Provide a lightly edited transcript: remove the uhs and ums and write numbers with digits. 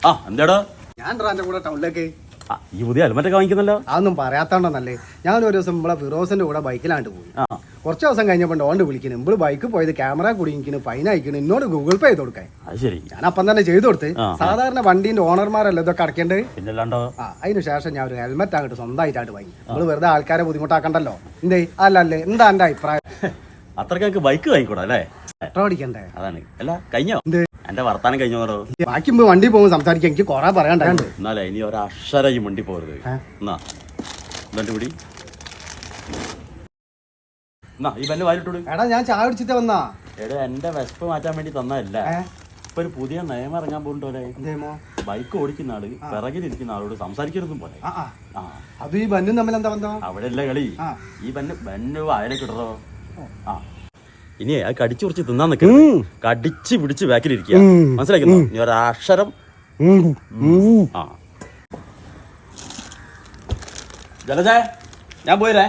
ആ എന്താടോ ഞാൻ എന്റെ കൂടെ ടൗണിലേക്ക് ഈ പുതിയ ഹെൽമെറ്റ് ഒക്കെ വാങ്ങിക്കുന്നല്ലോ. അതൊന്നും പറയാത്തോണ്ടെന്നല്ലേ. ഞാനൊരു ദിവസം ഇവിടെ ഫിറോസിന്റെ കൂടെ ബൈക്കിലാണ്ട് പോയി. കുറച്ച് ദിവസം കഴിഞ്ഞപ്പോൾ ഓണ്ട് വിളിക്കുന്നു. ഇമ്പള് ബൈക്ക് പോയത് ക്യാമറ കുടുങ്ങിക്കുന്നു, ഫൈൻ അയക്കുന്നു, എന്നോട് ഗൂഗിൾ പേ ചെയ്ത് കൊടുക്കാൻ. ഞാൻ അപ്പം തന്നെ ചെയ്തു കൊടുത്ത്. സാധാരണ വണ്ടീന്റെ ഓണർമാരല്ലേ ഇതൊക്കെ അടക്കേണ്ടത്. പിന്നല്ലാണ്ടോ. അതിന് ശേഷം ഞാൻ ഒരു ഹെൽമെറ്റ് അങ്ങോട്ട് സ്വന്തമായിട്ടാണ് വാങ്ങി. നമ്മള് വെറുതെ ആൾക്കാരെ ബുദ്ധിമുട്ടാക്കണ്ടല്ലോ. എന്തേ അല്ലേ എന്താ എന്റെ അഭിപ്രായം? അത്രക്ക് ബൈക്ക് വാങ്ങിക്കൂടാ അല്ലേ? പെട്രോൾ അടിക്കണ്ടേ? അതാണ്. അല്ല കഴിഞ്ഞോ എന്റെ വർത്താനം കഴിഞ്ഞോ? ബാക്കി വണ്ടി പോകുമ്പോൾ സംസാരിക്കാൻ എനിക്ക് കൊറേ പറയാണ്ട്. എന്നാലേ ഇനി ഒരക്ഷരം ഈ വണ്ടി പോകരുത്. എന്നാ എന്നിട്ട് പിടി. എന്നാ ഈ ബെല്ല് വായിലിട്ടോട്. എടാ ഞാൻ ചായ കുടിച്ചിട്ട് വന്നാ. എടാ എന്റെ വിശപ്പ് മാറ്റാൻ വേണ്ടി തന്നതല്ല. ഇപ്പൊ ഒരു പുതിയ നിയമം ഇറങ്ങാൻ പോകുന്നുണ്ടോലെ. ബൈക്ക് ഓടിക്കുന്ന ആള് പിറകിലിരിക്കുന്ന ആളോട് സംസാരിക്കരുതും പോലെ. അത് ഈ ബന്നും തമ്മിൽ എന്താ ബന്ധം? അവിടെ അല്ല കളി. ഈ ബന്ന് വായലേക്ക് ഇടറോ. ഇനി അത് കടിച്ചു കുറിച്ച് തിന്നാൻ നിൽക്കുന്നു. കടിച്ച് പിടിച്ച് ബാക്കിലിരിക്കുക. മനസ്സിലാക്കുന്നു? നീ ഒരക്ഷരം. ജലജ ഞാൻ പോയിരേ.